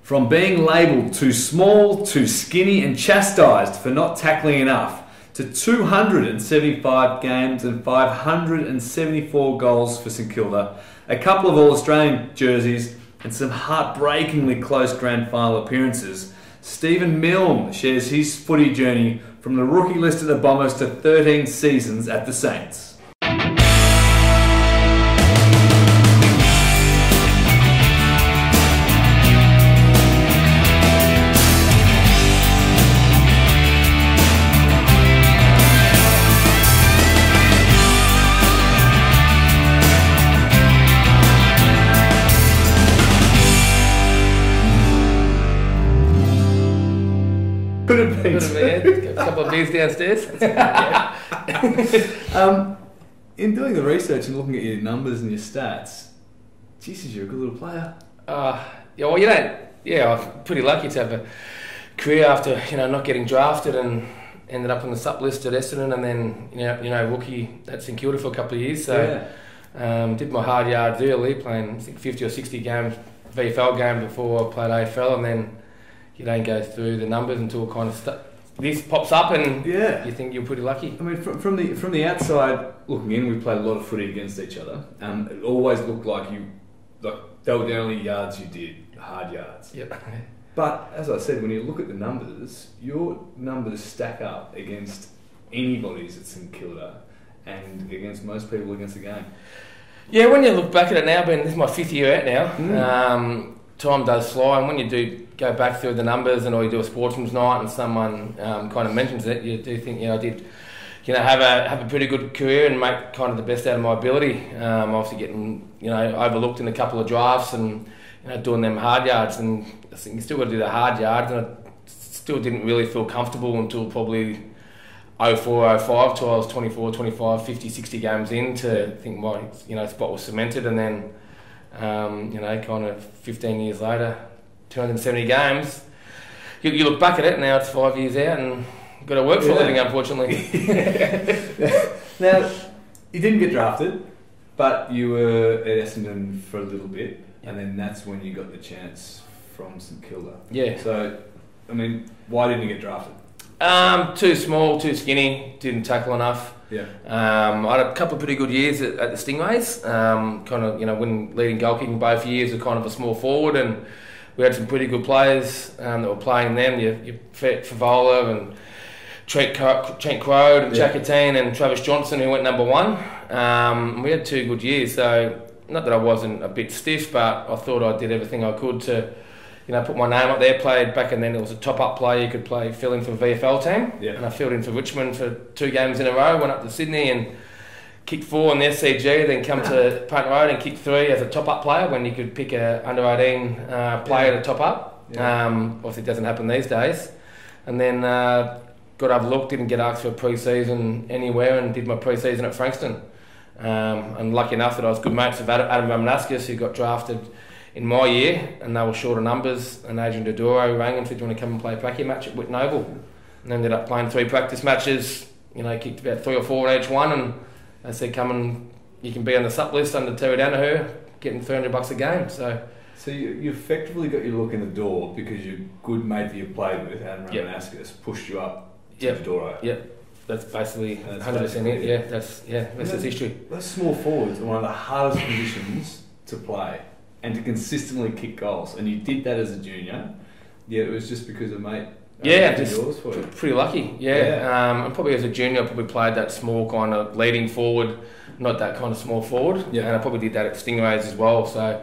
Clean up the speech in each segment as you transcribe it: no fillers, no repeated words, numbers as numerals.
From being labelled too small, too skinny and chastised for not tackling enough, to 275 games and 574 goals for St Kilda, a couple of All-Australian jerseys and some heartbreakingly close grand final appearances, Stephen Milne shares his footy journey from the rookie list of the Bombers to 13 seasons at the Saints. Could have been. A couple of beers downstairs. In doing the research and looking at your numbers and your stats, Jesus, you're a good little player. Yeah, well, you don't. Yeah, I'm pretty lucky to have a career after not getting drafted and ended up on the sup list at Essendon, and then rookie at St Kilda for a couple of years. So did my hard yards early, playing I think 50 or 60 games VFL game before I played AFL, and then you don't go through the numbers until kind of this pops up, and you think you're pretty lucky. I mean, from the outside looking in, we played a lot of footy against each other. It always looked like they were the only yards you did, hard yards. Yep. But as I said, when you look at the numbers, your numbers stack up against anybody's at St Kilda and against most people against the game. Yeah, when you look back at it now, this is my 5th year out now. Time does fly, and when you do go back through the numbers or you do a sportsman's night and someone kind of mentions it, you do think, I did have a pretty good career and make kind of the best out of my ability. Obviously getting overlooked in a couple of drafts and doing them hard yards, and I think you still got to do the hard yards, and I still didn't really feel comfortable until probably 04, 05 till I was 24, 25, 50, 60 games in to think my spot was cemented, and then kind of 15 years later, 270 games. You look back at it now; it's 5 years out, and got to work for a living, unfortunately. Now, you didn't get drafted, but you were at Essendon for a little bit, and then that's when you got the chance from St Kilda. Yeah. So, I mean, why didn't you get drafted? Too small, too skinny, didn't tackle enough. Yeah. I had a couple of pretty good years at the Stingrays. Kind of, when leading goal kicking both years were kind of a small forward, and we had some pretty good players that were playing then. You Favola and Trent Crode and Chakatine and Travis Johnson, who went number 1. We had 2 good years, so not that I wasn't a bit stiff, but I thought I did everything I could to put my name up there. Played back, and then it was a top-up player. You could fill in for a VFL team. Yeah. And I filled in for Richmond for 2 games in a row. Went up to Sydney and kicked 4 in the SCG. Then come to Payton Road and kicked 3 as a top-up player when you could pick a under-18 player to top up. Yeah. Obviously, it doesn't happen these days. And then got overlooked. Didn't get asked for a pre-season anywhere, and did my pre-season at Frankston. And lucky enough that I was good mates with Adam Ramanaskis, who got drafted in my year, and they were short of numbers, and Adrian Dodoro rang and said, "Do you want to come and play a pracky match at Whitten Oval?" And ended up playing 3 practice matches, kicked about 3 or 4 in each one, and they said, "Come and you can be on the sup list under Terry Danaher, getting $300 a game." So you effectively got your look in the door because your good mate that you played with, Adam Ramanaskis, pushed you up to Dodoro. Yep. That's basically 100% it. Yeah, that's his history. Those small forwards are one of the hardest positions to play and to consistently kick goals, and you did that as a junior. Yeah, it was just because a mate. Just pretty lucky. Yeah. And probably as a junior, I probably played that small kind of leading forward, not that kind of small forward. Yeah. And I probably did that at Stingrays as well. So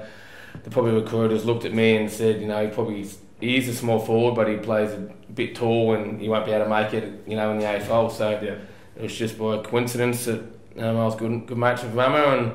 the probably recruiters looked at me and said, he is a small forward, but he plays a bit tall and he won't be able to make it, in the AFL. So it was just by coincidence that I was good mates with Rama, and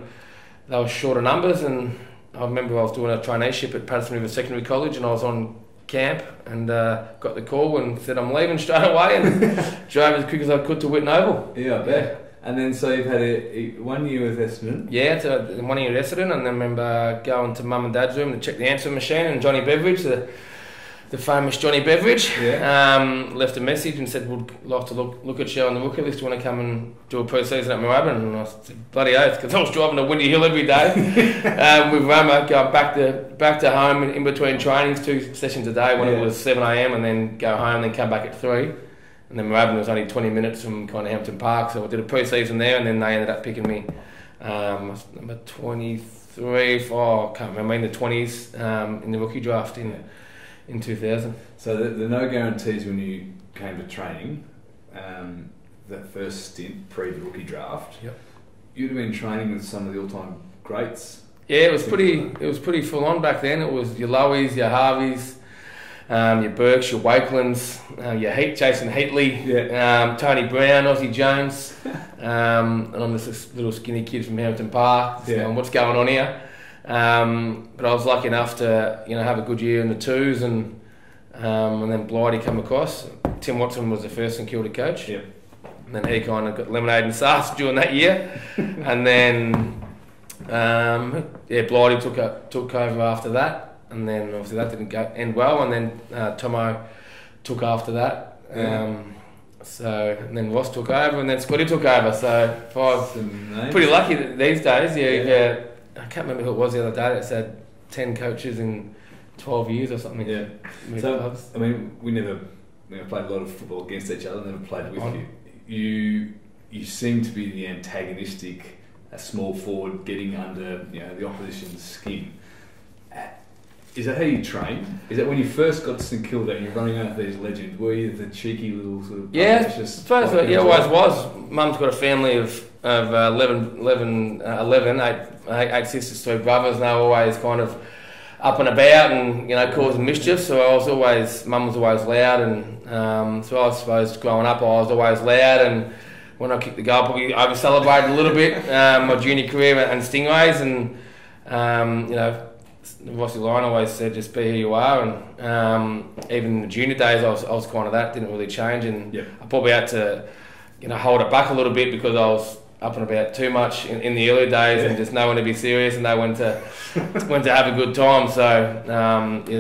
they were short of numbers. And I remember I was doing a traineeship at Patterson River Secondary College, and I was on camp and got the call and said I'm leaving straight away, and drove as quick as I could to Whitten Oval. Yeah, I bet. Yeah. And then so you've had 1 year with Essendon. Yeah, so 1 year at Essendon, and then I remember going to Mum and Dad's room to check the answering machine, and Johnny Beveridge, the the famous Johnny Beveridge. Yeah. Left a message and said, would like to look at you on the rookie list. Do you want to come and do a pre-season at Moorabbin? And I said, bloody oath, because I was driving to Windy Hill every day with Rama, going back to home in between trainings, 2 sessions a day when it was 7 a.m, and then go home and then come back at 3. And then Moorabbin was only 20 minutes from kind of Hampton Park, so I did a pre-season there, and then they ended up picking me number 23, I can't remember, in the 20s in the rookie draft in 2000. So the no guarantees when you came to training, that first stint pre the rookie draft. Yep. You'd have been training with some of the all-time greats. Yeah, it was pretty full on back then. It was your Lowies, your Harveys, your Burks, your Wakelands, your Jason Heatley, Tony Brown, Ozzie Jones, and I'm just this little skinny kid from Hampton Park. Going, what's going on here? But I was lucky enough to have a good year in the 2s, and then Blighty come across. Tim Watson was the first St Kilda coach, and then he kind of got lemonade and sauce during that year, and then Blighty took over after that, and then obviously that didn't end well, and then Tomo took after that. And then Ross took over, and then Scotty took over. So 5, pretty lucky these days. I can't remember who it was the other day that said 10 coaches in 12 years or something. Yeah. So, I mean, we never played a lot of football against each other, never played with you. You seem to be the antagonistic, a small forward getting under the opposition's skin. Is that how you trained? Is that when you first got to St Kilda and you're running out these legends? Were you the cheeky little sort of... always was. Mum's got a family of 11, 8 sisters, 3 brothers, and they were always kind of up and about and causing mischief. So Mum was always loud, and so I suppose growing up I was always loud. And when I kicked the goal, probably over celebrated a little bit. My junior career and Stingrays, and Rossi Lyon always said, just be who you are, and even in the junior days I was kind of that, didn't really change, and I probably had to hold it back a little bit because I was up and about too much in the early days, and just know when to be serious and know when to have a good time. So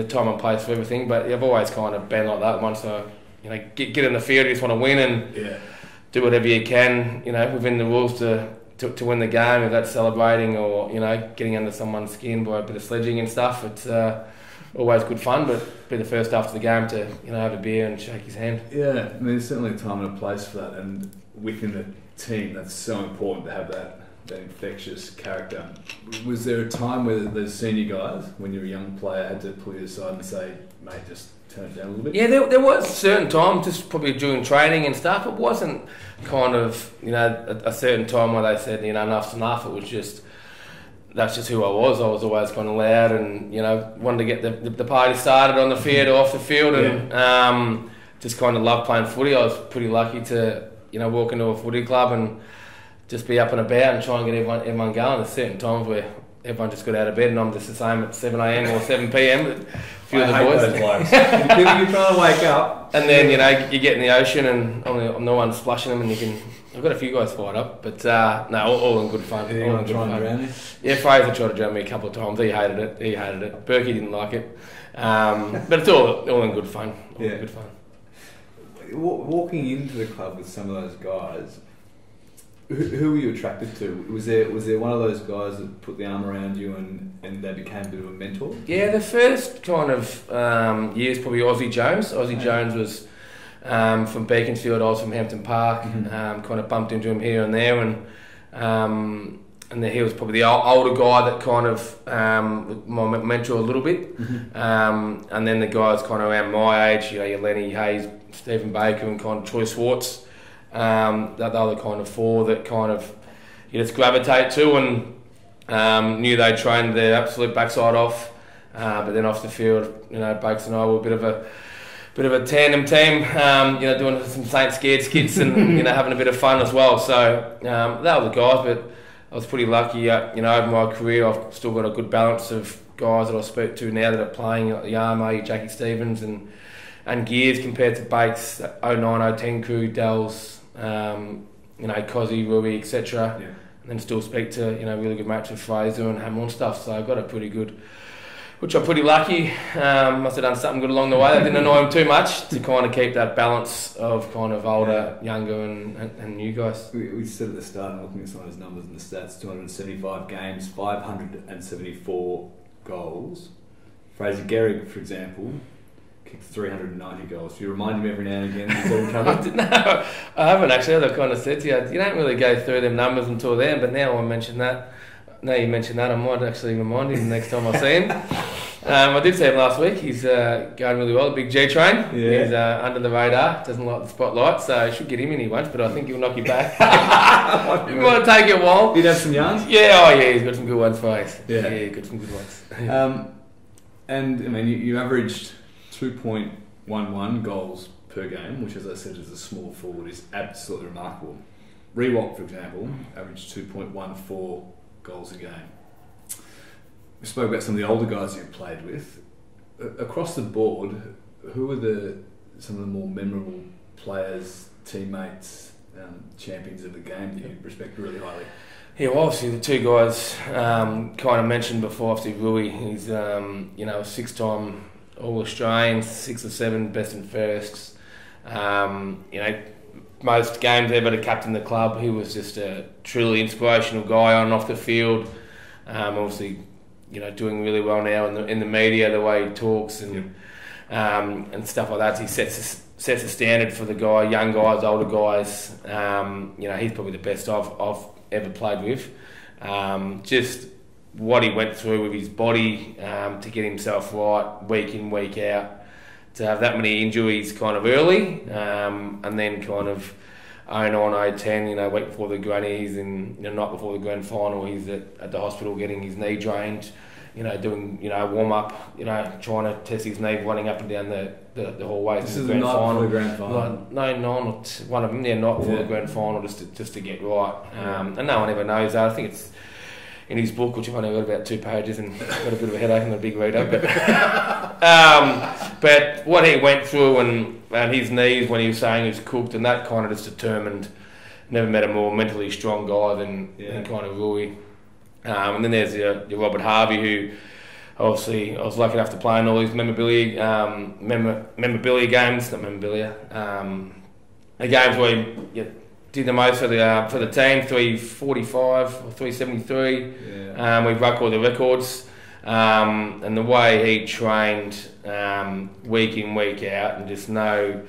time and place for everything, but I've always kind of been like that. Once I get in the field, you just want to win and do whatever you can within the rules to win the game. If that's celebrating or getting under someone's skin by a bit of sledging and stuff, it's always good fun. But be the first after the game to have a beer and shake his hand. Yeah, I mean, there's certainly a time and a place for that, and within the team that's so important to have that infectious character. Was there a time where the senior guys, when you're a young player, had to pull you aside and say, mate, just turn it down a little bit? Yeah, there was certain times, just probably during training and stuff. It wasn't kind of a certain time where they said enough's enough. It was just, that's just who I was. I was always kind of loud and wanted to get the party started on the field or off the field, and just kind of loved playing footy. I was pretty lucky to walk into a footy club and just be up and about and try and get everyone going. There's certain times where everyone just got out of bed and I'm just the same at 7 a.m. or 7 p.m. A few of the boys. Those blokes. You're trying to wake up. And then, you get in the ocean and I'm the one splashing them, and I've got a few guys fired up, but no, all in good fun. Yeah, all in good fun. Yeah, Fraser tried to drown me a couple of times. He hated it. Berkey didn't like it. But it's all in good fun. Good fun. Walking into the club with some of those guys, who were you attracted to? Was there one of those guys that put the arm around you and they became a bit of a mentor? Yeah, the first kind of years probably Ozzie Jones. Jones was from Beaconsfield. I was from Hampton Park. Kind of bumped into him here and there, and then he was probably the older guy that kind of my mentor a little bit. And then the guys kind of around my age, your Lenny Hayes, Stephen Baker, and kind of Troy Swartz. That the other kind of 4 that kind of you just gravitate to, and knew they trained their absolute backside off, but then off the field, Bakes and I were a bit of a tandem team, doing some Saint Scared skits and having a bit of fun as well. So that were the guys, but I was pretty lucky. Over my career, I've still got a good balance of guys that I speak to now that are playing, like Yarmo, Jackie Stevens, and Gears compared to Bakes, 09-010 crew, Dells, Cozzy, Rui, etc. And then still speak to really good mates with Fraser and Hamill and stuff. So I've got a pretty good which I'm pretty lucky. Must have done something good along the way. I didn't annoy him too much to kind of keep that balance of kind of older, younger and new guys. We said at the start, and looking at some of those numbers and the stats, 275 games, 574 goals. Fraser Gehrig, for example, kicked 390 goals. Do you remind him every now and again that he's coming? No, I haven't actually. As I kind of said to you, you don't really go through them numbers until then, but now I mention that. Now you mentioned that, I might actually remind him next time I see him. I did see him last week. He's going really well. The big G train. Yeah. He's under the radar. Doesn't like the spotlight, so I should get him in here once. But I think he'll knock you back. It might take you a while. He'd have some yarns. Yeah. Oh yeah. He's got some good ones for us. Yeah. Yeah. Got some good ones. And I mean, you averaged 2.11 goals per game, which, as I said, as a small forward, is absolutely remarkable. Rewalk, for example, averaged 2.14 goals a game. We spoke about some of the older guys you've played with. Across the board, who are some of the more memorable players, teammates, champions of the game that you respect really highly? Yeah, well, obviously the two guys kind of mentioned before. Obviously Rui, he's a 6-time All-Australian, 6 or 7 best and fairest. Most games ever to captain the club. He was just a truly inspirational guy on and off the field. Obviously, doing really well now in the media, the way he talks and stuff like that. He sets a standard for the young guys, older guys. He's probably the best I've ever played with. Just what he went through with his body to get himself right week in, week out. To have that many injuries kind of early, and then kind of 09, 010, week before the grannies and night before the grand final, he's at the hospital getting his knee drained, doing warm up, trying to test his knee, running up and down the hallways. This is the night before the grand final. No, one of them. Yeah, night before the grand final, just to get right. And no one ever knows that. I think it's in his book, which I've only got about 2 pages and got a bit of a headache and a big reader. But what he went through and his knees when he was saying he was cooked, and that kind of just determined. Never met a more mentally strong guy than kind of Rui. And then there's your Robert Harvey, who obviously I was lucky enough to play in all these memorabilia games, not memorabilia. The games where he did the most for the team, 345 or 373. Yeah. We broke all the records. And the way he trained week in, week out, and just no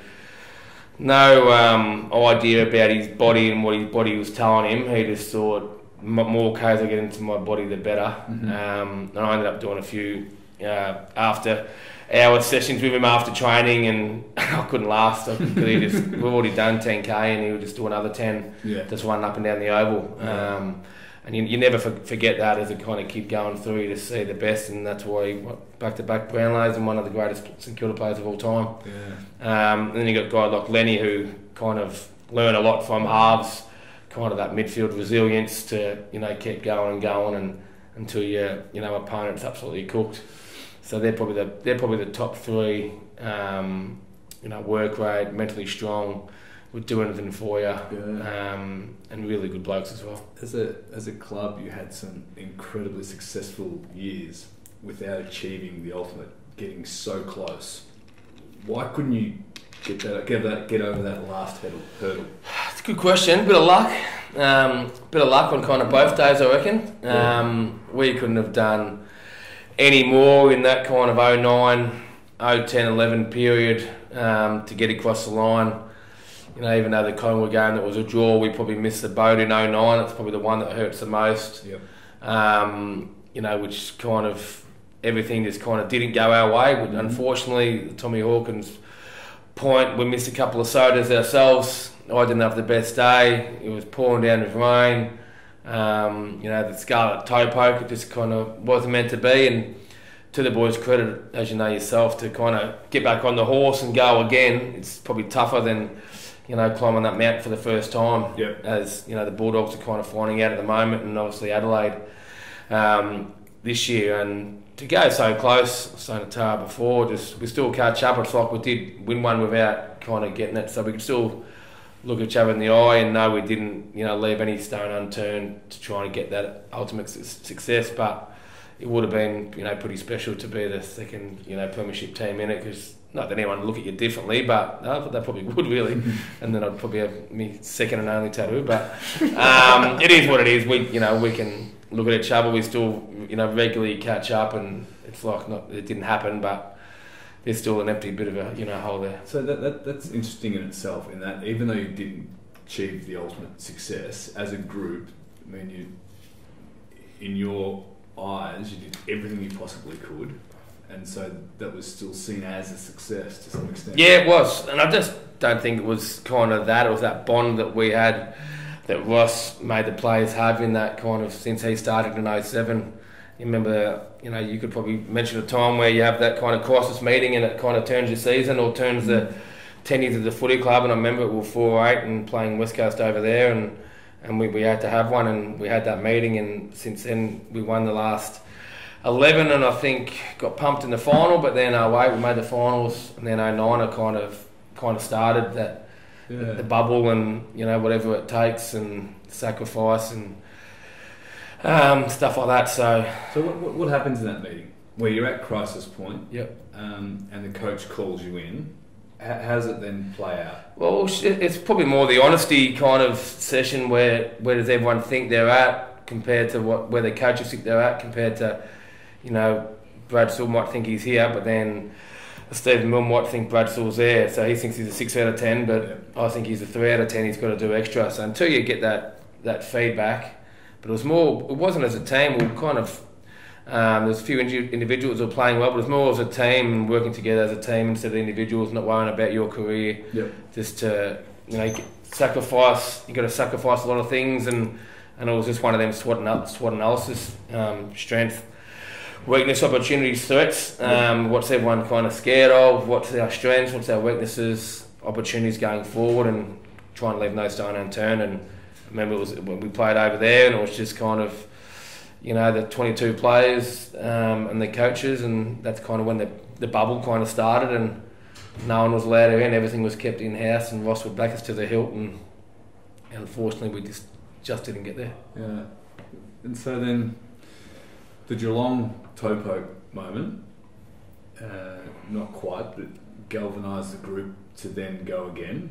idea about his body and what his body was telling him. He just thought, more Ks I get into my body, the better. Mm-hmm. And I ended up doing a few after hour sessions with him after training, and I couldn't last. We've already done 10k, and he would just do another 10, just running up and down the oval. Yeah. And you never forget that as a kind of kid going through. You just see the best, and that's why he back-to-back Brownlows and one of the greatest St Kilda players of all time. Yeah. And then you got a guy like Lenny, who kind of learned a lot from halves, kind of that midfield resilience to keep going and going, and until your opponent's absolutely cooked. So they're probably the top 3. Work rate, mentally strong, would do anything for you, and really good blokes as well. As a club, you had some incredibly successful years without achieving the ultimate, getting so close. Why couldn't you get over that last hurdle? It's a good question. Bit of luck on kind of both days, I reckon. We couldn't have done any more in that kind of 09, 010, 11 period to get across the line. Even though the Collingwood game that was a draw, we probably missed the boat in 09. It's probably the one that hurts the most. Yep. Which kind of everything just kind of didn't go our way. Mm-hmm. Unfortunately, Tommy Hawkins' point, we missed a couple of sodas ourselves. I didn't have the best day. It was pouring down with rain. The scarlet toe poke, it just kind of wasn't meant to be. And to the boys' credit, as you know yourself, to kind of get back on the horse and go again. It's probably tougher than climbing that mountain for the first time. Yep. As the Bulldogs are kind of finding out at the moment, and obviously Adelaide this year. And to go so close, I was saying to Tara before, we still catch up. It's like we did win one without kind of getting it, so we could still look at each other in the eye and know we didn't leave any stone unturned to try and get that ultimate success. But it would have been, pretty special to be the second, premiership team in it, because not that anyone would look at you differently, but I thought they probably would really, and then I'd probably have me second and only tattoo. But it is what it is. We can look at each other. We still, regularly catch up, and it's like it didn't happen, but there's still an empty bit of a hole there. So that's interesting in itself. In that, even though you didn't achieve the ultimate success as a group, I mean, in your eyes, you did everything you possibly could, and so that was still seen as a success to some extent. Yeah, it was, and I just don't think it was kind of that. It was that bond that we had, that Ross made the players have in that kind of, since he started in 07. You remember, you could probably mention a time where you have that kind of crisis meeting and it kind of turns your season or turns the 10 years of the footy club. And I remember we were 4-8 and playing West Coast over there, and we had to have one, and we had that meeting, and since then we won the last 11, and I think got pumped in the final, but then 08 we made the finals, and then 09 I kind of started that the bubble, and whatever it takes, and sacrifice and stuff like that. So what happens in that meeting where you're at crisis point? Yep. And the coach calls you in? How does it then play out? Well, it's probably more the honesty kind of session where does everyone think they're at compared to where the coaches think they're at, compared to, Brad Sewell might think he's here, but then Stephen Milne might think Brad Sewell's there, so he thinks he's a 6 out of 10, but I think he's a 3 out of 10, he's got to do extra. So until you get that feedback, but it wasn't as a team, we were kind of, there's a few individuals who were playing well, but it was more as a team and working together as a team instead of individuals, not worrying about your career. Just to, sacrifice. You got to sacrifice a lot of things, and it was just one of them SWOT analysis, strength, weakness, opportunities, threats. What's everyone kind of scared of? What's our strengths? What's our weaknesses? Opportunities going forward, and trying to leave no stone unturned. And I remember it was when we played over there, and it was just kind of, the 22 players and the coaches, and that's kind of when the bubble kind of started, and no one was allowed in. Everything was kept in house, and Ross would back us to the hilt, and unfortunately we just didn't get there. Yeah, and so then the Geelong toe poke moment, not quite, but galvanised the group to then go again,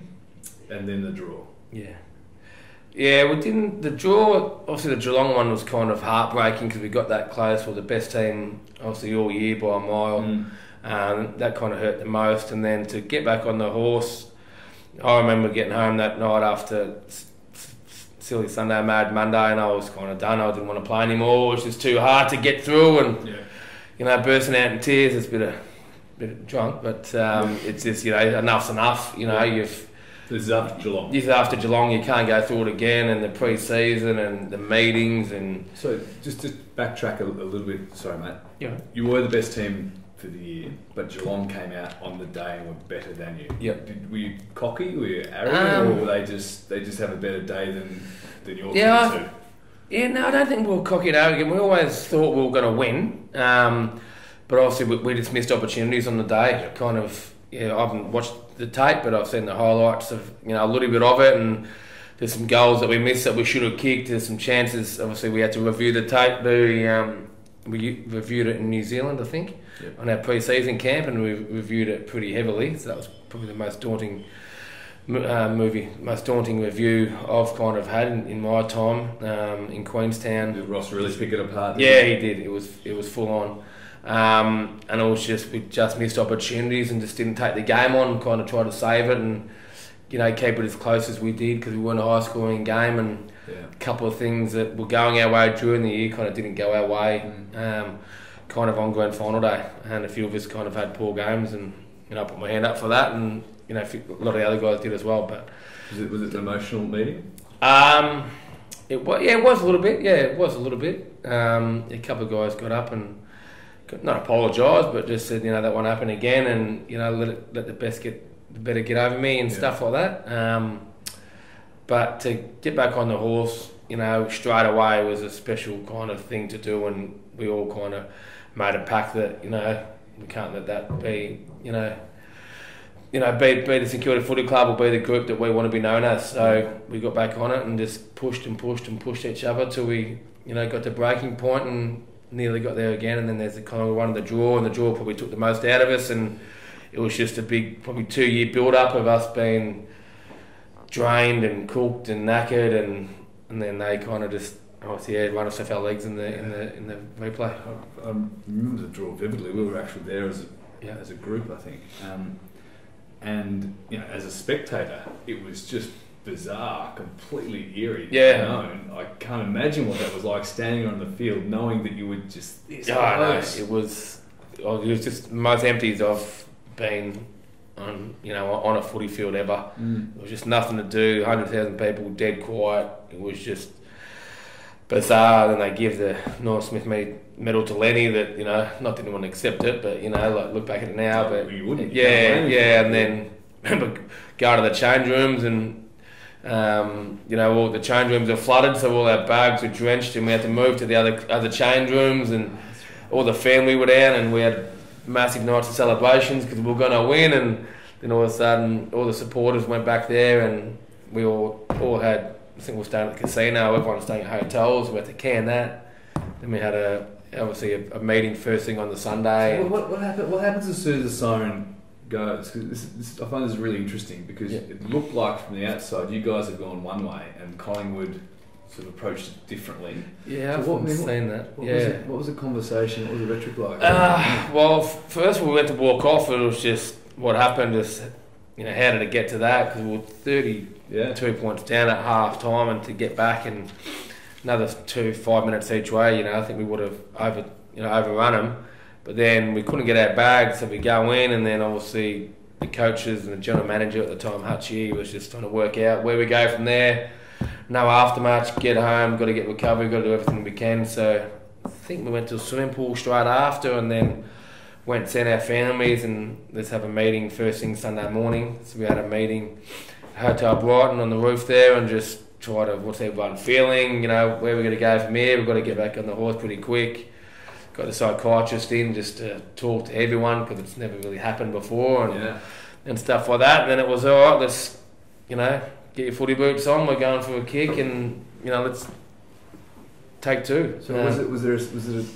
and then the draw. Yeah, we didn't. The draw, obviously the Geelong one was kind of heartbreaking because we got that close. We're the best team, obviously, all year by a mile. That kind of hurt the most. And then to get back on the horse, I remember getting home that night after silly Sunday, Mad Monday, and I was kind of done. I didn't want to play anymore. It was just too hard to get through, and bursting out in tears. It's a bit drunk, but it's just enough's enough. This is after Geelong. This is after Geelong. You can't go through it again, and the pre-season and the meetings and. So just to backtrack a little bit, sorry mate. Yeah. You were the best team for the year, but Geelong came out on the day and were better than you. Yep. Were you cocky? Were you arrogant, or were they just have a better day than your team too? Yeah, no, I don't think we were cocky and arrogant. We always thought we were going to win, but obviously we just missed opportunities on the day. Yep. Kind of. Yeah, I haven't watched the tape, but I've seen the highlights of a little bit of it, and there's some goals that we missed that we should have kicked. There's some chances. Obviously, we had to review the tape. We reviewed it in New Zealand, I think, on our pre-season camp, and we reviewed it pretty heavily. So that was probably the most daunting review I've kind of had in my time in Queenstown. Did Ross really pick it apart? Yeah, he did. It was full on. And it was we just missed opportunities and just didn't take the game on, kind of tried to save it and keep it as close as we did because we weren't a high scoring game, and a couple of things that were going our way during the year kind of didn't go our way kind of on grand final day, and a few of us kind of had poor games, and I put my hand up for that, and a lot of the other guys did as well. But was it an emotional meeting? It was a little bit. Yeah, it was a little bit. A couple of guys got up and not apologised, but just said, that won't happen again, and let the better get over me and stuff like that. But to get back on the horse, straight away was a special kind of thing to do, and we all kind of made a pact that we can't let that be be the Security Footy Club or be the group that we want to be known as. So we got back on it and just pushed each other till we got to breaking point, and nearly got there again, and then there's the kind of one of the draw, and the draw probably took the most out of us, and it was just a big, probably 2-year build-up of us being drained and cooked and knackered, and then they kind of just run us off our legs in the replay. I remember the draw vividly. We were actually there as a group, I think, and as a spectator, it was just bizarre, completely eerie. I can't imagine what that was like standing on the field, knowing that you were just this close. It was just the most empties I've been on a footy field ever. There was just nothing to do. 100,000 people, dead quiet. It was just bizarre. Then they give the Norm Smith medal to Lenny. That not didn't want to accept it, but look back at it now. But you wouldn't. And then remember going to the change rooms and. All the change rooms are flooded, so all our bags were drenched, and we had to move to the other change rooms, and all the family were down, and we had massive nights of celebrations because we were going to win, and then all of a sudden all the supporters went back there, and we all had, I think we were staying at the casino, everyone was staying at hotels, we had to can that. Then we had obviously a meeting first thing on the Sunday. So what happens as soon as the siren goes? This, I find this really interesting because it looked like from the outside you guys have gone one way and Collingwood sort of approached it differently. Yeah, so I've seen that. What was the conversation? What was the rhetoric like? Well, first we went to walk off, and it was just what happened is, how did it get to that? Because we were 32 points down at half time, and to get back and another 5 minutes each way, I think we would have overrun them. But then we couldn't get our bags, so we go in, and then obviously the coaches and the general manager at the time, Hutchie, was just trying to work out where we go from there. No aftermatch, get home, got to get recovery, got to do everything we can. So I think we went to a swimming pool straight after, and then went and sent our families, and let's have a meeting first thing Sunday morning. So we had a meeting at Hotel Brighton on the roof there, and just try to, what's everyone feeling, where we're going to go from here. We've got to get back on the horse pretty quick. Got the psychiatrist in just to talk to everyone because it's never really happened before and stuff like that. And then it was all right. Let's get your footy boots on. We're going for a kick, and let's take two. So was there a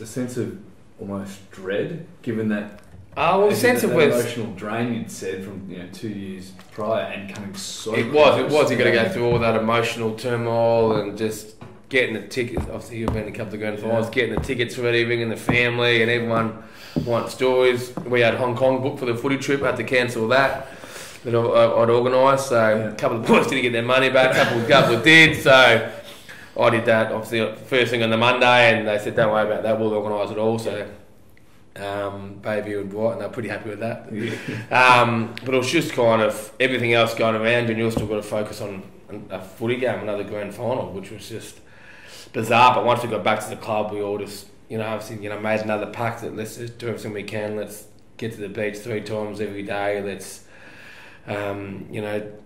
sense of almost dread, given that? A sense of emotional drain you'd said from 2 years prior and coming so. It was. You got to go through all that emotional turmoil and just. Getting the tickets, obviously you've been in a couple of grand finals, getting the tickets ready, ringing the family, and everyone wants stories. We had Hong Kong booked for the footy trip, had to cancel that I'd organised, so a couple of boys didn't get their money back, a couple did, so I did that obviously first thing on the Monday, and they said don't worry about that, we'll organise it all, so Bayview and Brighton, they're pretty happy with that. But it was just kind of everything else going around, and you've still got to focus on a footy game, another grand final, which was just bizarre. But once we got back to the club, we all just, obviously, made another pact that let's just do everything we can. Let's get to the beach 3 times every day. Let's,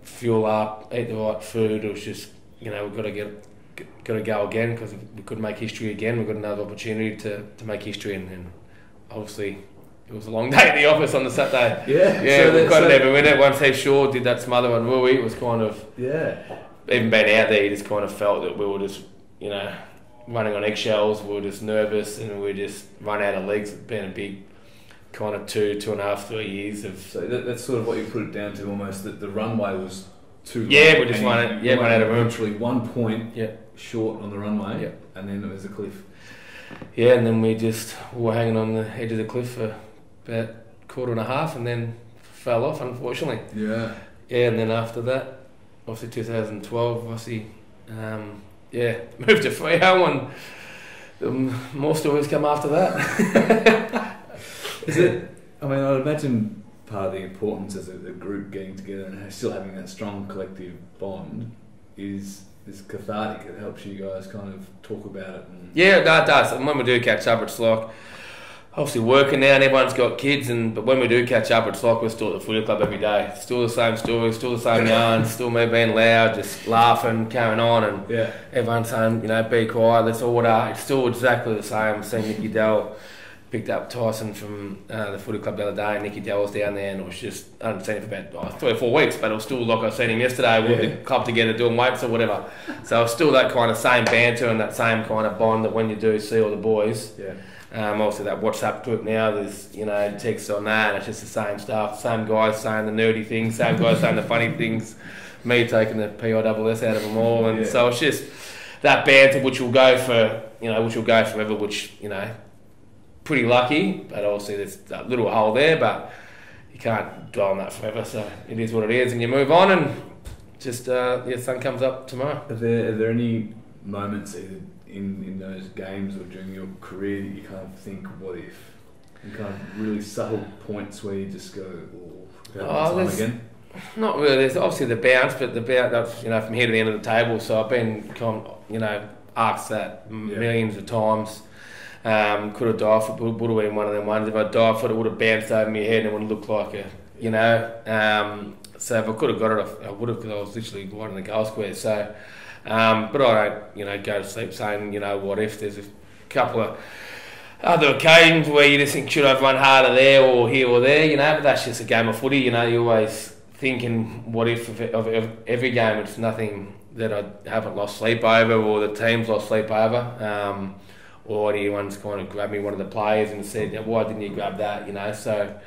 fuel up, eat the right food. It was just, we've got to go again because we could make history again. We've got another opportunity to make history, and obviously it was a long day at the office on the Saturday. We got never win it. Once Heath Shaw did that smother on Rui, it was kind of even being out there, you just kind of felt that we were just running on eggshells. We were just nervous, and we just run out of legs. It's been a big kind of 2.5, 3 years of. So that's sort of what you put it down to, almost that the runway was too long. We just ran out of room. Literally 1 point short on the runway, and then it was a cliff. And then we were hanging on the edge of the cliff for about a quarter and a half, and then fell off, unfortunately. And then after that, obviously 2012, obviously, moved to Freo, and more stories come after that. Is it? I mean, I'd imagine part of the importance as a group getting together and still having that strong collective bond is cathartic. It helps you guys kind of talk about it. It does. And when we do catch up, it's like obviously working now, and everyone's got kids, but when we do catch up, it's like we're still at the footy club every day. Still the same stories, still the same yarns, still me being loud, just laughing, carrying on, and everyone's saying, be quiet, let's order. It's still exactly the same. Seeing Nicky Dell picked up Tyson from the footy club the other day, and Nicky Dell was down there, and it was just, I hadn't seen him for about 3 or 4 weeks, but it was still like I seen him yesterday with the club together doing weights or whatever. So it's still that kind of same banter and that same kind of bond that when you do see all the boys, Also that WhatsApp group now, there's, texts on that, and it's just the same stuff. Same guys saying the nerdy things, same guys saying the funny things, me taking the PISS out of them all. And so it's just that banter which will go forever, which, pretty lucky, but obviously there's that little hole there, but you can't dwell on that forever, so it is what it is, and you move on, and just, sun comes up tomorrow. Are there any moments either in those games or during your career that you kind of think, what if? And kind of really subtle points where you just go, time again? Not really. There's obviously the bounce, but the bounce, from here to the end of the table, so I've been, asked that millions of times. Could have dived for it, would have been one of them ones. If I dived for it, it would have bounced over my head and it would have looked like so if I could have got it, I would have, because I was literally right in the goal square. So, but I don't, go to sleep saying, what if. There's a couple of other occasions where you just think, should I have run harder there or here or there, but that's just a game of footy, you're always thinking, what if of every game. It's nothing that I haven't lost sleep over or the team's lost sleep over. Or anyone's kind of grabbed me, one of the players, and said, why didn't you grab that, so...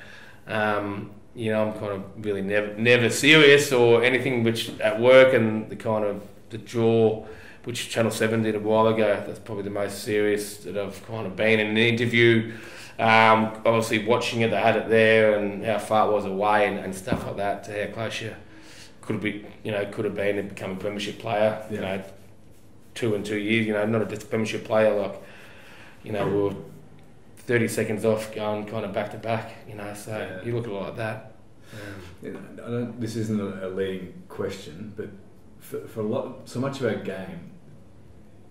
I'm kind of really never serious or anything which at work, and the kind of the draw which Channel 7 did a while ago, that's probably the most serious that I've kind of been in an interview. Obviously watching it, they had it there and how far it was away and stuff like that, to how close you could have been to become a premiership player, 2 in 2 years, not just a premiership player, we were 30 seconds off going kind of back to back, so you look at it like that. This isn't a leading question, but for so much of our game,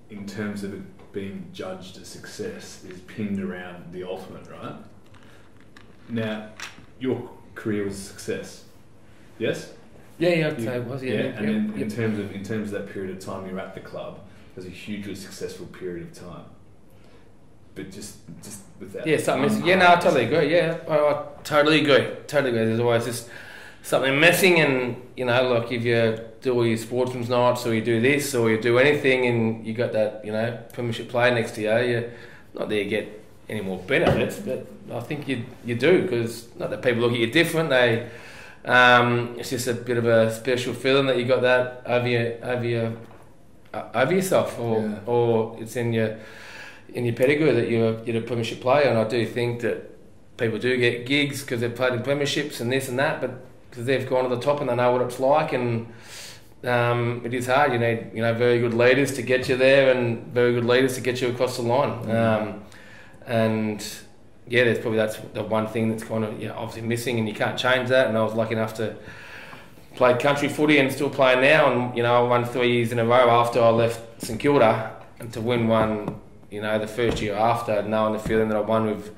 in terms of it being judged a success, is pinned around the ultimate, right? Now, your career was a success, yes? Yeah, I'd say it was. And in terms of that period of time you were at the club, it was a hugely successful period of time. But just with that. Yeah, something missing. Yeah, no, I totally agree. Yeah, I totally agree. There's always just something missing, and if you do all your sportsman's nights, or you do this, or you do anything, and you got that, premiership player next to you, you're not there to get any more benefits, but I think you do, because not that people look at you different. They, it's just a bit of a special feeling that you got that over yourself, or it's in your pedigree that you're a premiership player. And I do think that people do get gigs because they've played in premierships and this and that, but because they've gone to the top and they know what it's like, and it is hard. You need very good leaders to get you there, and very good leaders to get you across the line. There's probably that's the one thing that's kind of obviously missing, and you can't change that. And I was lucky enough to play country footy and still playing now, and I won 3 years in a row after I left St Kilda, and to win one the first year after, knowing the feeling that I won with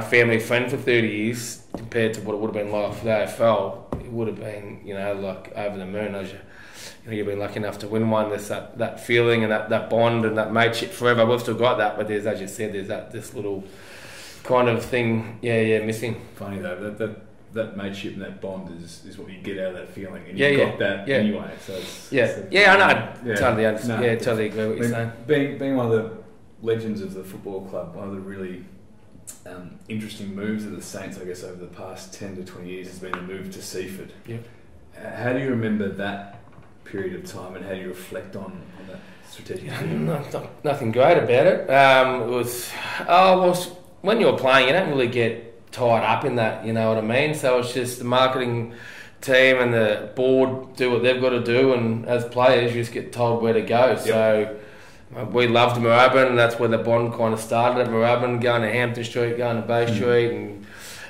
family friend for 30 years, compared to what it would have been like for the AFL, it would have been like over the moon. As you've been lucky enough to win one. There's that feeling and that bond and that mateship forever. We've still got that, but there's, as you said, there's this little kind of thing missing. Funny though, that mateship and that bond is what you get out of that feeling, and you've got that anyway. So I know. Totally understand. Totally agree with what you're saying. Being one of the legends of the football club, one of the really interesting moves of the Saints, I guess, over the past 10 to 20 years has been the move to Seaford. Yeah. How do you remember that period of time, and how do you reflect on that strategic move? Nothing great about it. It was when you're playing, you don't really get tied up in that, you know what I mean? So it's just the marketing team and the board do what they've got to do, and as players you just get told where to go. Yep. So we loved Moorabbin, that's where the bond kind of started at Moorabbin, going to Hampton Street, going to Bay Street, and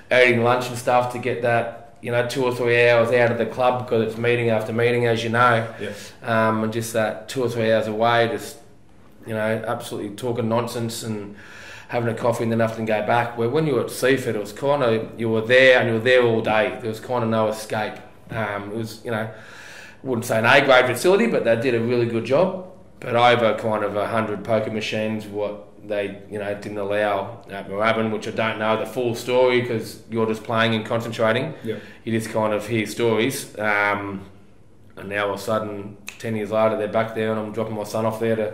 eating lunch and stuff to get that, 2 or 3 hours out of the club, because it's meeting after meeting, as you know. Yes. And just that 2 or 3 hours away, just, absolutely talking nonsense and having a coffee and then have to go back. Where when you were at Seaford, it was kind of, you were there all day. There was kind of no escape. It was, wouldn't say an A-grade facility, but they did a really good job. But over kind of 100 poker machines, what they, didn't allow at Moorabbin, which I don't know the full story because you're just playing and concentrating. Yep. You just kind of hear stories. And now all of a sudden, 10 years later, they're back there and I'm dropping my son off there to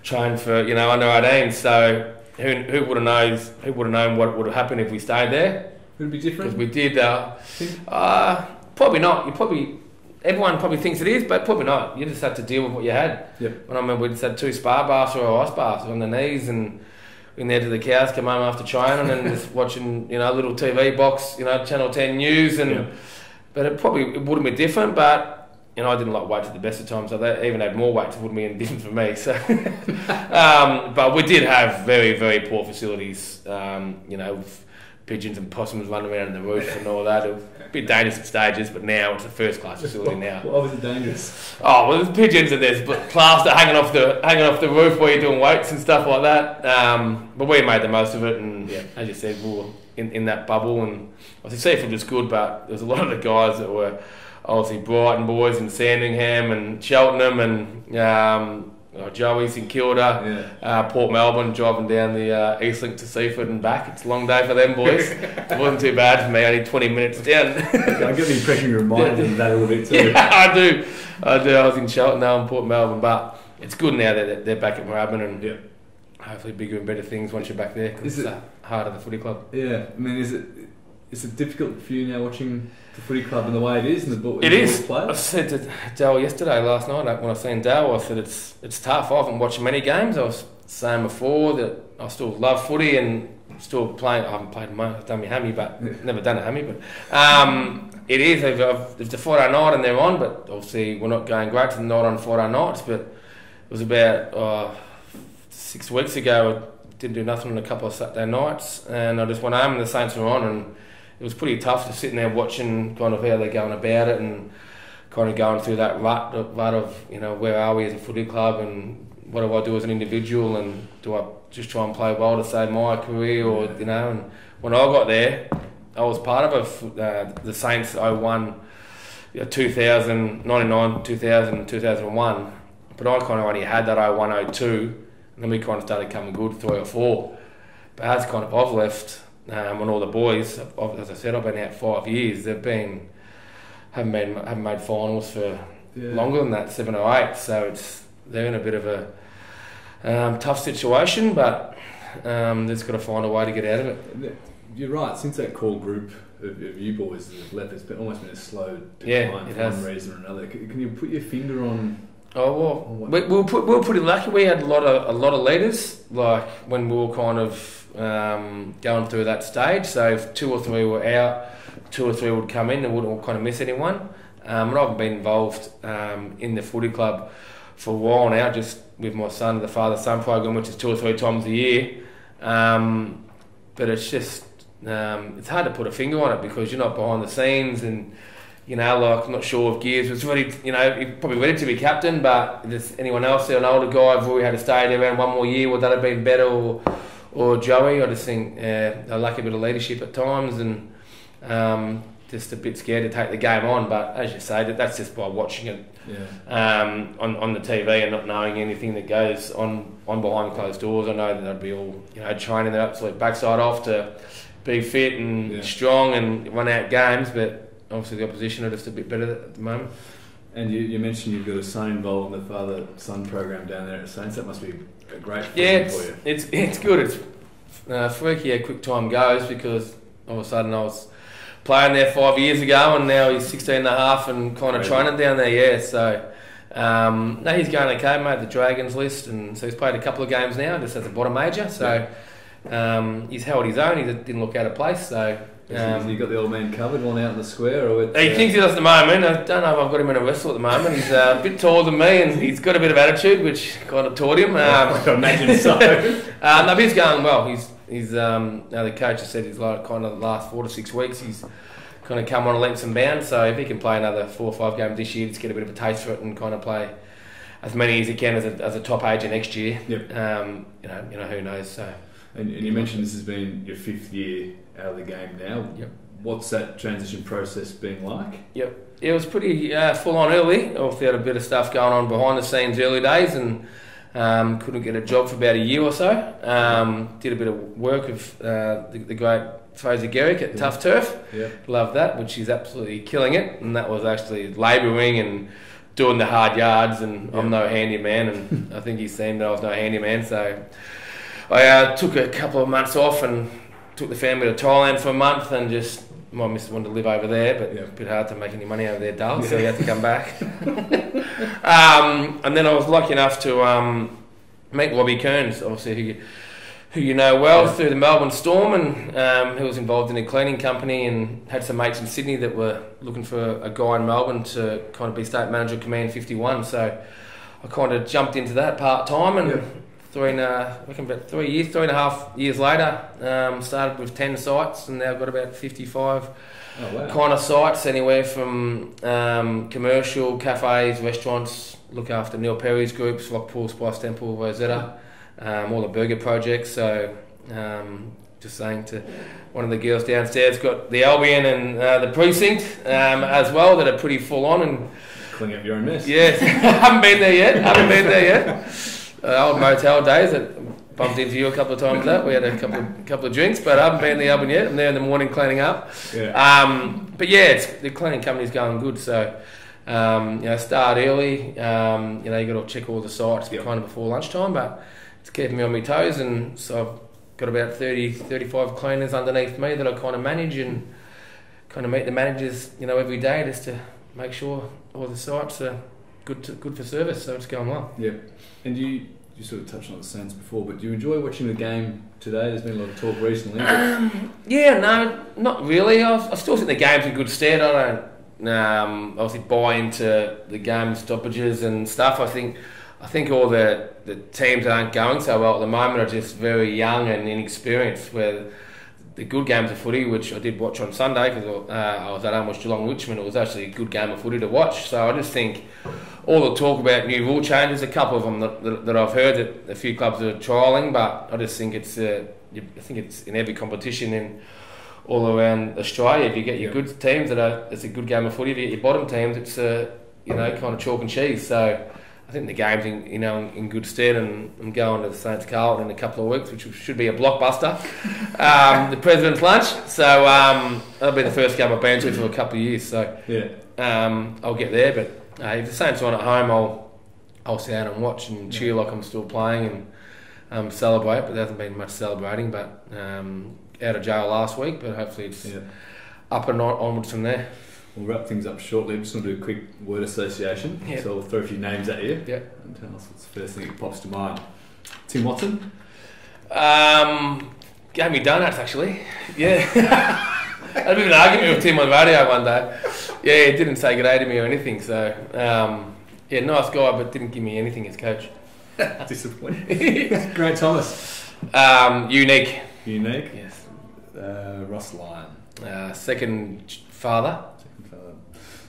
train for, under 18. So who would have known? Who would have known what would have happened if we stayed there? Would it be different? Because we did. Probably not. Everyone probably thinks it is, but probably not. You just had to deal with what you had. Yep. And I remember we just had 2 spar baths or ice baths on the knees, and in there to the cows, come home after training and just watching, a little TV box, Channel 10 News, and but it wouldn't be different. But I didn't like weights at the best of times, so they even had more weights. It wouldn't be any different for me. So, but we did have very, very poor facilities. With pigeons and possums running around in the roof and all that. It was a bit dangerous at stages, but now it's a first class facility now. Why was it dangerous? Oh, well, there's pigeons and there's plaster hanging off the roof where you're doing weights and stuff like that. But we made the most of it, and as you said, we were in that bubble. And I think Seaford was good, but there's a lot of the guys that were obviously Brighton boys and Sandringham and Cheltenham and Joey, St Kilda, Port Melbourne, driving down the Eastlink to Seaford and back. It's a long day for them boys. It wasn't too bad for me, only 20 minutes down. I get the impression you reminded them of that a little bit too. Yeah, I do. I was in Cheltenham now and Port Melbourne, but it's good now that they're back at Moorabbin, and hopefully bigger and better things once you're back there, because it's the heart of the footy club. Yeah, I mean, is it difficult for you now watching the footy club in the way it is? It is. I said to Dale last night when I seen Dale, I said it's tough. I haven't watched many games. I was saying before that I still love footy and still playing. I haven't played much. I've done my hammy, but never done a hammy. But it is. It's a Friday night and they're on, but obviously we're not going great to the night on Friday nights. But it was about 6 weeks ago. I didn't do nothing on a couple of Saturday nights, and I just went home and the Saints were on, and it was pretty tough to sitting there watching kind of how they're going about it and kind of going through that rut of where are we as a footy club and what do I do as an individual, and do I just try and play well to save my career, or and when I got there I was part of the Saints 01, 2000, 99, 2000, 2001, but I kind of only had that 01, 02, and then we kind of started coming good 3 or 4, but as kind of I've left. When all the boys, as I said, I've been out 5 years. Haven't made finals for longer than that, 7 or 8. So they're in a bit of a tough situation, but they've just got to find a way to get out of it. You're right. Since that core group of you boys have left, it's almost been a slow decline for one reason or another. Can you put your finger on? Oh well, we were pretty lucky. We had a lot of leaders. Like when we were kind of going through that stage, so if 2 or 3 were out, 2 or 3 would come in and wouldn't kind of miss anyone. And I've been involved in the footy club for a while now, just with my son, the father-son program, which is 2 or 3 times a year. But it's just it's hard to put a finger on it because you're not behind the scenes, and I'm not sure if Gears was ready. He's probably ready to be captain, but if there's anyone else there, an older guy, if we had to stay there around 1 more year, would that have been better? Or Joey, I just think they lack a bit of leadership at times, and just a bit scared to take the game on. But as you say, that's just by watching it on the TV and not knowing anything that goes on behind closed doors. I know that they'd be all training their absolute backside off to be fit and strong and run out games, but obviously the opposition are just a bit better at the moment. And you mentioned you've got a son involved in the father-son program down there at Saints. That must be a great feeling for you. It's good. It's freaky how quick time goes, because all of a sudden I was playing there 5 years ago and now he's 16 and a half and kind of training down there, So, he's going okay, made the Dragons list, and so he's played a couple of games now, just as a bottom major. So, he's held his own. He didn't look out of place, so... Has he got the old man covered, one out in the square? Or he thinks he does at the moment. I don't know if I've got him in a wrestle at the moment. He's a bit taller than me, and he's got a bit of attitude, which kind of taught him. I can imagine so. No, he's going well. He's the coach has said he's like kind of the last 4 to 6 weeks. He's kind of come on leaps and bounds. So if he can play another 4 or 5 games this year, just get a bit of a taste for it and kind of play as many as he can as a top ager next year. Yep. Who knows? So. And you mentioned this has been your 5th year out of the game now. Yep. What's that transition process been like? Yep. It was pretty full on early. Obviously had a bit of stuff going on behind the scenes early days, and couldn't get a job for about a year or so. Did a bit of work with the great Fraser Garrick at Tough Turf. Yep. Loved that, which is absolutely killing it. And that was actually labouring and doing the hard yards, and I'm no handyman, and I think he's seen that I was no handyman, so I took a couple of months off and took the family to Thailand for a month, and just my missus wanted to live over there, but a bit hard to make any money over there, Dale, so we had to come back. And then I was lucky enough to meet Robbie Kearns, obviously, who you know well, through the Melbourne Storm, and who was involved in a cleaning company, and had some mates in Sydney that were looking for a guy in Melbourne to kind of be state manager of Command 51. So I kind of jumped into that part-time, and I reckon about 3.5 years later, started with 10 sites, and now got about 55 kind of sites, anywhere from commercial, cafes, restaurants, look after Neil Perry's groups, Rockpool, Spice Temple, Rosetta, all the burger projects. So just saying to one of the girls downstairs, got the Albion and the Precinct as well, that are pretty full on. And clean up your own mess. Yes, haven't been there yet. Old motel days that bumped into you a couple of times. That we had a couple of drinks, but I haven't been in the oven yet. I'm there in the morning cleaning up. But the cleaning company's going good. So start early. You got to check all the sites kind of before lunchtime, but it's keeping me on my toes. And so I've got about 35 cleaners underneath me that I kind of manage, and kind of meet the managers, every day, just to make sure all the sites are good for service. So it's going well. Yeah, and you sort of touched on the Saints before, but do you enjoy watching the game today? There's been a lot of talk recently. No, not really. I still think the game's in good stead. I don't obviously buy into the game stoppages and stuff. I think all the teams that aren't going so well at the moment are just very young and inexperienced, where the good games of footy, which I did watch on Sunday because I was at home with Geelong Richmond, it was actually a good game of footy to watch. So I just think all the talk about new rule changes, a couple of them that I've heard that a few clubs are trialling, but I just think it's in every competition in all around Australia. If you get your good teams it's a good game of footy. If you get your bottom teams, it's kind of chalk and cheese. So I think the game's in good stead, and I'm going to the Saints Carlton in a couple of weeks, which should be a blockbuster. The President's Lunch, so that'll be the first game I've been to for a couple of years. So I'll get there, but if the Saints are on at home, I'll sit down and watch and cheer like I'm still playing, and celebrate. But there hasn't been much celebrating. But out of jail last week, but hopefully it's up and onwards from there. We'll wrap things up shortly. Just want to do a quick word association. So I'll throw a few names at you. And tell us what's the first thing that pops to mind. Tim Watson? Gave me donuts, actually. Yeah. I had a bit of an argument with Tim on the radio one day. Yeah, he didn't say good day to me or anything. So, nice guy, but didn't give me anything as coach. Disappointing. Grant Thomas? Unique. Unique? Yes. Ross Lyon? Second father.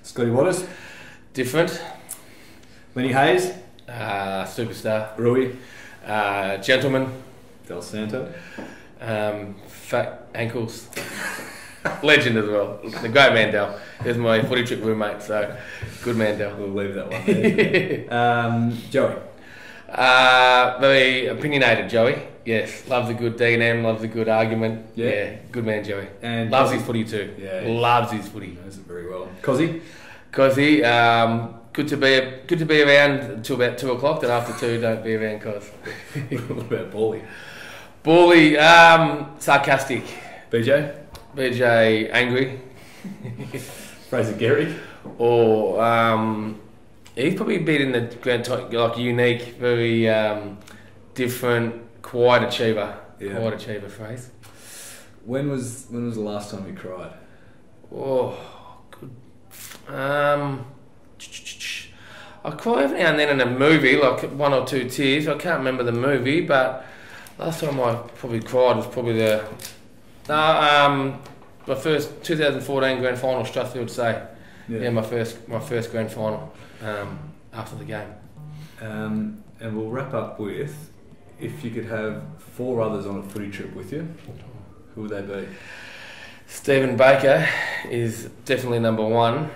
Scotty Waters? Different. Lenny Hayes? Superstar. Rui? Gentleman. Del Santo? Fat ankles. Legend as well. The great man, Del. He was my footy trip roommate, so good man, Del. We'll leave that one there. Joey? Very opinionated, Joey. Yes, loves a good D&M, loves a good argument. Yeah, good man, Joey. And loves his footy too. Yeah, loves his footy. Knows it very well. Cozzy, good to be around until about 2 o'clock. Then after 2, don't be around, Coz. What about Bally? Bally, sarcastic. BJ, angry. Fraser Gehrig, or he's probably been in the grand like unique, very different. Quiet achiever. Quiet achiever phrase. When was the last time you cried? Oh, good. I cry every now and then in a movie, like 1 or 2 tears. I can't remember the movie, but last time I probably cried was probably my first 2014 grand final, Strathfield Say. Yeah, my first grand final after the game. And we'll wrap up with, if you could have 4 others on a footy trip with you, who would they be? Stephen Baker is definitely number 1.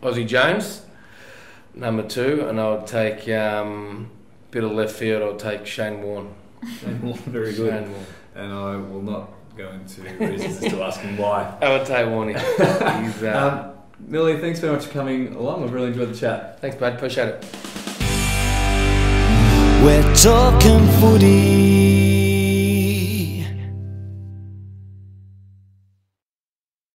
Ozzy Jones, number 2, and I would take bit of left field. I'll take Shane Warne. Shane Warne, very good. Shane Warne. And I will not go into reasons as to asking why. I would take Warne. He's Millie, thanks very much for coming along. I've really enjoyed the chat. Thanks, bud. Appreciate it. We're talking footy.